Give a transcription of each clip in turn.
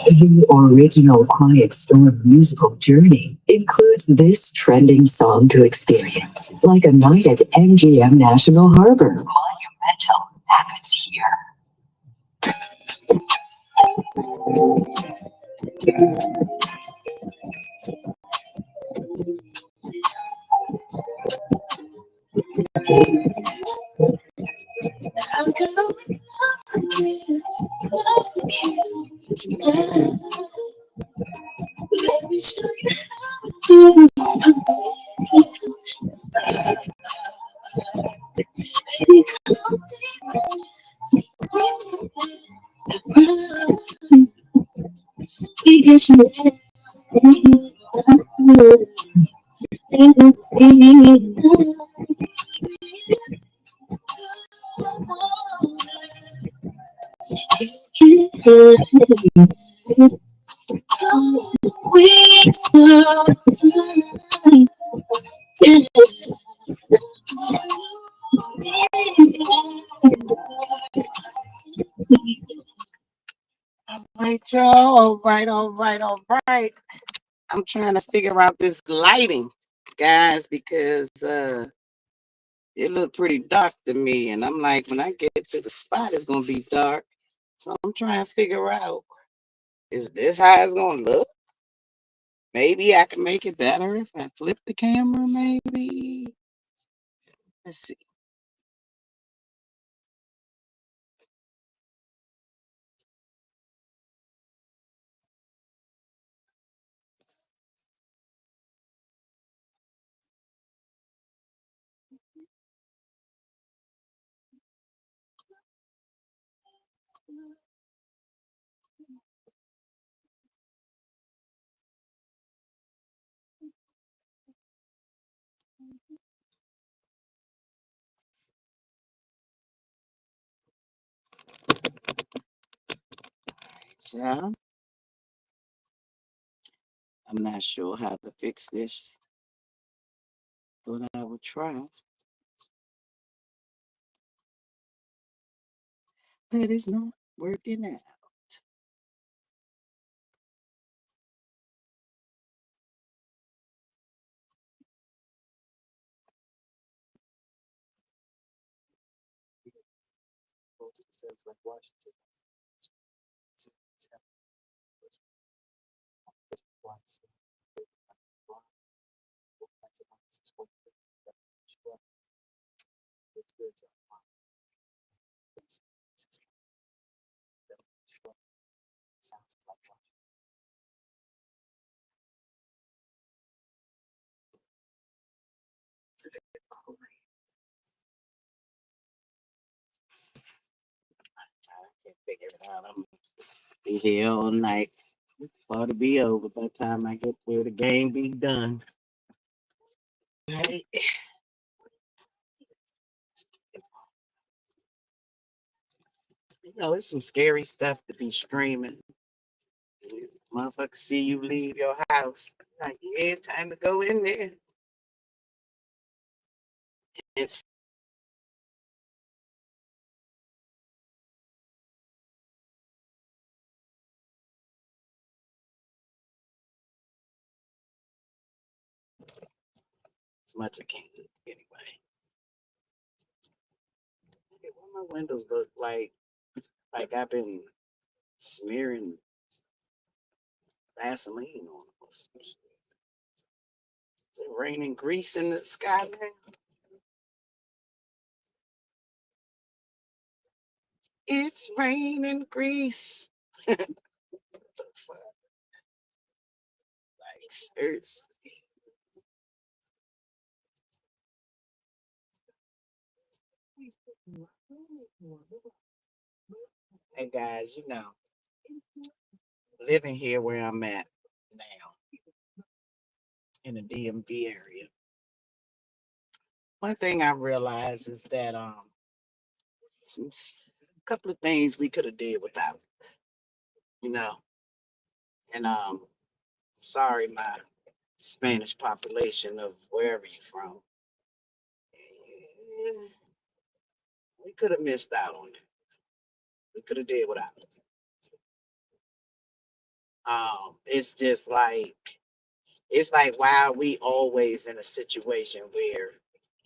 The original Quiet Storm musical journey includes this trending song to experience, like a night at MGM National Harbor. Monumental happens here. Right, y'all. All right. I'm trying to figure out this lighting, guys, because it looked pretty dark to me. And I'm like, when I get to the spot, it's gonna be dark. So I'm trying to figure out, is this how it's gonna look? Maybe I can make it better if I flip the camera, maybe. Let's see. Yeah, I'm not sure how to fix this, but I will try. But it's not working out. I can't figure it out. I'm gonna be here all night. Ought to be over by the time I get there. The game be done. Right. You know, it's some scary stuff to be streaming. Motherfucker see you leave your house. Like, yeah, time to go in there. It's as much as I can. Anyway. My windows look like I've been smearing Vaseline on them. Is it raining grease in the sky now? It's raining grease. Like, seriously. Hey guys, living here where I'm at now in the DMV area. One thing I realized is that a couple of things we could have did without, you know, and sorry my Spanish population of wherever you're from. Eh, we could have missed out on it. We could have did without it. It's just like why are we always in a situation where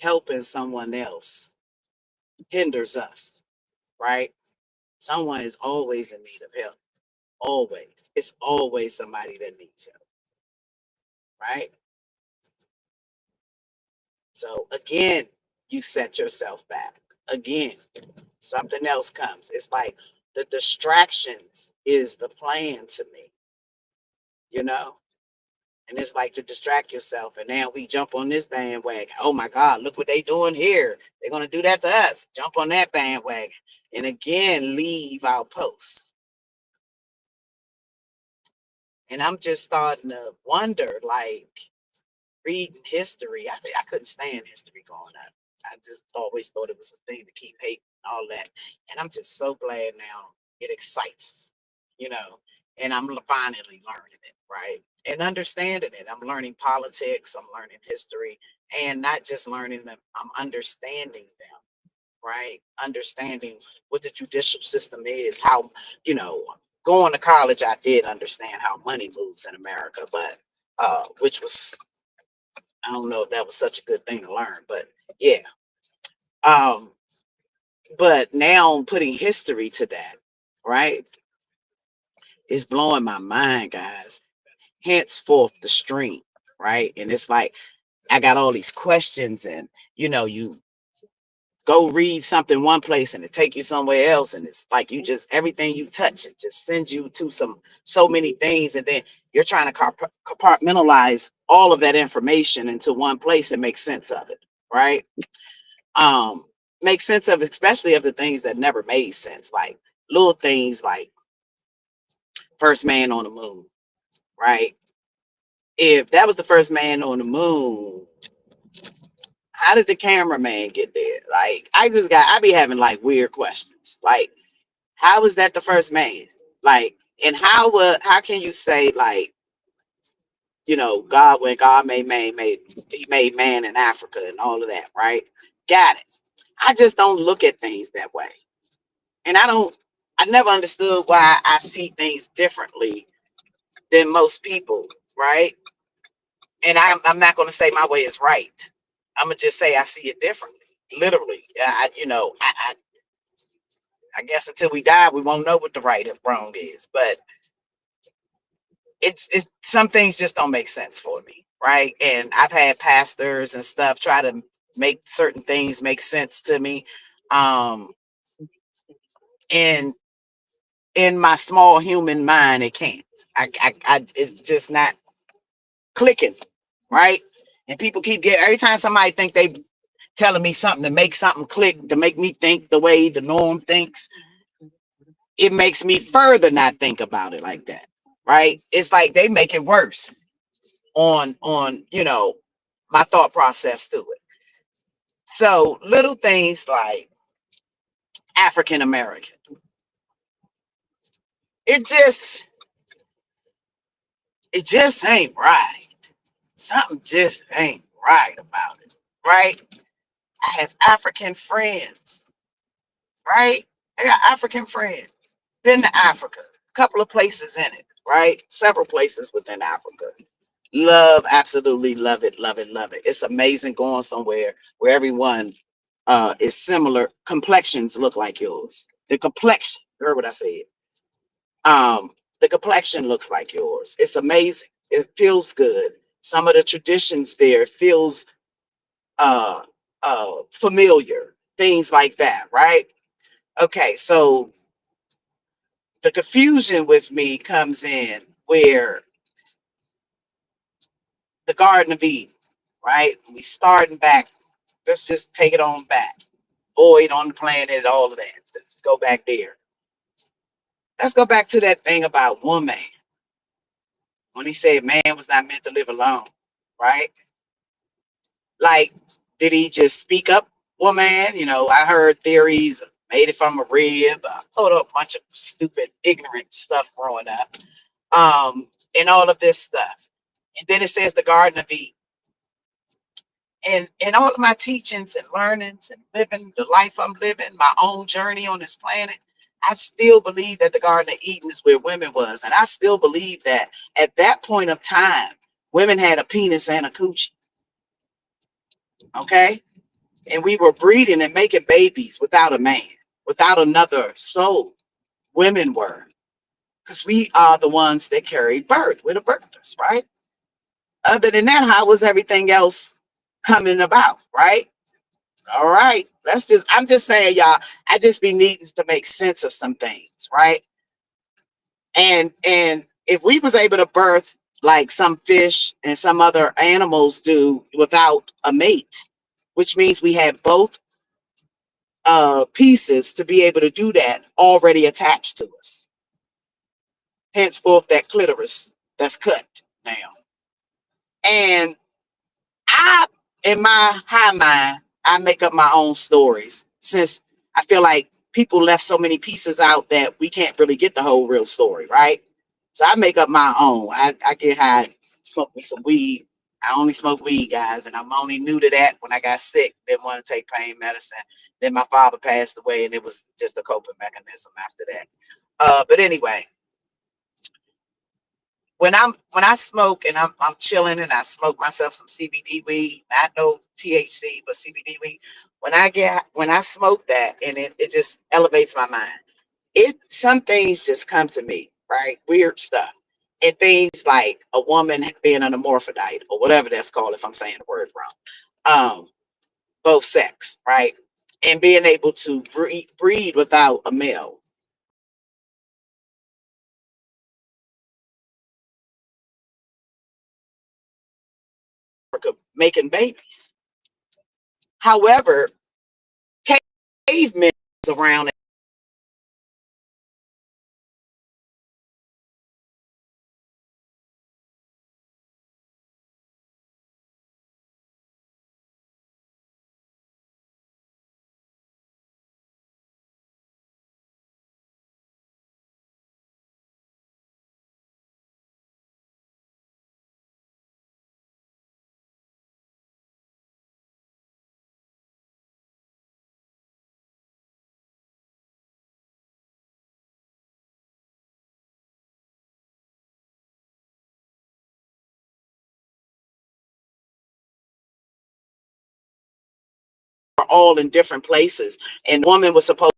helping someone else hinders us, right? Someone is always in need of help. Always. It's always somebody that needs help, right? So again, you set yourself back. Again, something else comes. It's like the distractions is the plan to me, you know? And it's like to distract yourself. And now we jump on this bandwagon. Oh my God, look what they doing here. They're gonna do that to us. Jump on that bandwagon. And again, leave our posts. And I'm just starting to wonder, like, reading history. I couldn't stand history growing up. I just always thought it was a thing to keep hate and all that. And I'm just so glad now it excites, you know, and I'm finally learning it, right? And understanding it. I'm learning politics, I'm learning history, and not just learning them, I'm understanding them, right? Understanding what the judicial system is, how, you know, going to college, I did understand how money moves in America, but which was I don't know if that was such a good thing to learn, but yeah. Um, but now putting history to that, right, is blowing my mind, guys. Henceforth, the stream, right? And it's like I got all these questions, and you go read something one place and it take you somewhere else, and it's like you just everything you touch it just sends you to so many things, and then you're trying to compartmentalize all of that information into one place and make sense of it, right? um make sense of, especially of the things that never made sense, like little things like first man on the moon, right? If that was the first man on the moon, how did the cameraman get there? Like, I be having like weird questions, like how is that the first man? Like, and how can you say, like, God, when God he made man in Africa and all of that, right? Got it. I just don't look at things that way. And I never understood why I see things differently than most people, right? And I'm not going to say my way is right. I'm gonna just say I see it differently. Literally, I guess until we die, we won't know what the right and wrong is. But it's some things just don't make sense for me, right? And I've had pastors and stuff try to make certain things make sense to me, um, and in my small human mind, it can't. It's just not clicking, right? And people keep getting every time somebody think they telling me something to make something click, to make me think the way the norm thinks, it makes me further not think about it like that, right? It's like they make it worse on my thought process to it. So little things like African American, it just ain't right. Something just ain't right about it, right? I have African friends, right? I got African friends. Been to Africa, a couple of places in it, right? Several places within Africa. Love, absolutely love it, love it, love it. It's amazing going somewhere where everyone is similar. Complexions look like yours. The complexion, heard what I said. Um, the complexion looks like yours. It's amazing. It feels good. Some of the traditions there feels uh familiar, things like that, right? Okay, so the confusion with me comes in where the Garden of Eden, right? We starting back. Let's just take it on back. Void on the planet, all of that. Let's go back there. Let's go back to that thing about woman when he said man was not meant to live alone, right? Like, did he just speak up, woman? You know, I heard theories made it from a rib, hold up, a bunch of stupid, ignorant stuff growing up, and all of this stuff. And then it says the Garden of Eden. And in all of my teachings and learnings and living the life I'm living, my own journey on this planet, I still believe that the Garden of Eden is where women was. And I still believe that at that point of time, women had a penis and a coochie. Okay. And we were breeding and making babies without a man, without another soul. Women were. Because we are the ones that carried birth. We're the birthers, right? Other than that, how was everything else coming about, right? All right. I'm just saying, y'all, I just be needing to make sense of some things, right? And if we was able to birth like some fish and some other animals do without a mate, which means we had both pieces to be able to do that already attached to us. Henceforth, that clitoris that's cut now. And I, in my high mind, I make up my own stories since I feel like people left so many pieces out that we can't really get the whole real story, right? So I make up my own. I get high, smoke me some weed. I only smoke weed, guys, and I'm only new to that when I got sick. Didn't want to take pain medicine. Then my father passed away, and it was just a coping mechanism after that. But anyway, when I smoke and I'm chilling and I smoke myself some CBD weed, not no THC, but CBD weed. When I smoke that and it just elevates my mind. Some things just come to me, right? Weird stuff. And things like a woman being an hermaphrodite or whatever that's called, if I'm saying the word wrong. Both sex, right? And being able to breed without a male, making babies. However, cavemen around are all in different places, and woman was supposed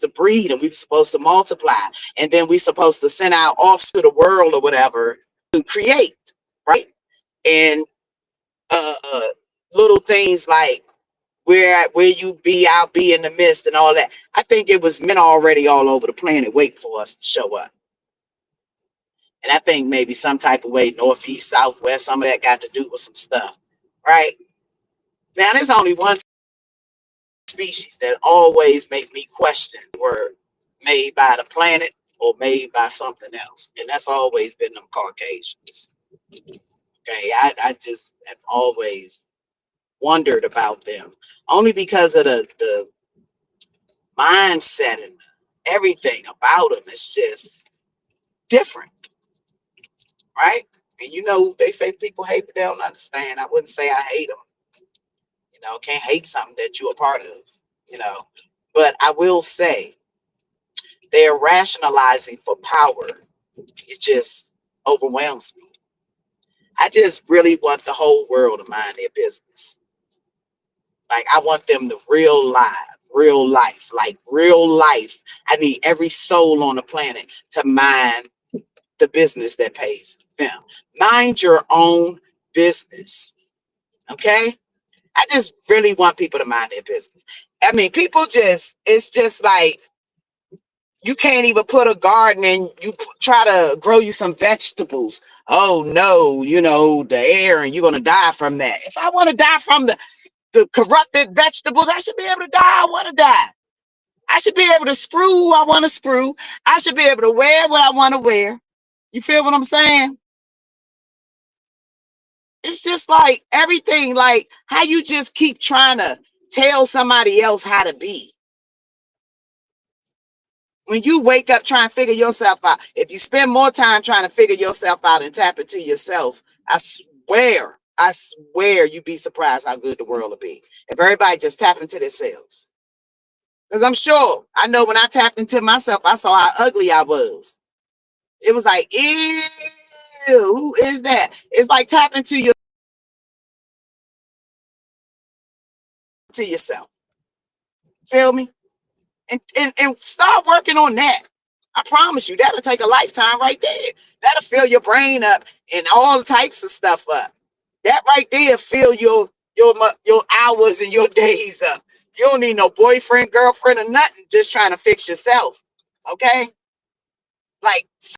to breed and we were supposed to multiply, and then we supposed to send our offspring to the world or whatever to create, right? And uh little things like where you be, I'll be in the midst and all that. I think it was men already all over the planet waiting for us to show up. And I think maybe some type of way, northeast, southwest, some of that got to do with some stuff, right? Now there's only one species that always make me question were made by the planet or made by something else. And that's always been them Caucasians. Okay. I just have always wondered about them. Only because of the mindset and everything about them is just different, right? And you know, they say people hate, but they don't understand. I wouldn't say I hate them. You know, can't hate something that you're a part of, you know. But I will say they're rationalizing for power. It just overwhelms me. I just really want the whole world to mind their business. Like I want them to real life, like real life. I need every soul on the planet to mind the business that pays them. Mind your own business. Okay? I just really want people to mind their business. I mean, people just, it's just like you can't even put a garden and you try to grow you some vegetables. Oh no, you know, the air and you're going to die from that. If I want to die from the corrupted vegetables, I should be able to die. I want to die. I should be able to screw who I want to screw. I should be able to wear what I want to wear. You feel what I'm saying? It's just like everything, like how you just keep trying to tell somebody else how to be. When you wake up trying to figure yourself out, if you spend more time trying to figure yourself out and tap into yourself, I swear you'd be surprised how good the world will be. If everybody just tap into themselves. Because I'm sure, I know when I tapped into myself, I saw how ugly I was. It was like, ew, who is that? It's like tapping to yourself. Feel me? And start working on that. I promise you, that'll take a lifetime right there. That'll fill your brain up and all types of stuff up. That right there fill your hours and your days up. You don't need no boyfriend, girlfriend, or nothing. Just trying to fix yourself. Okay? Like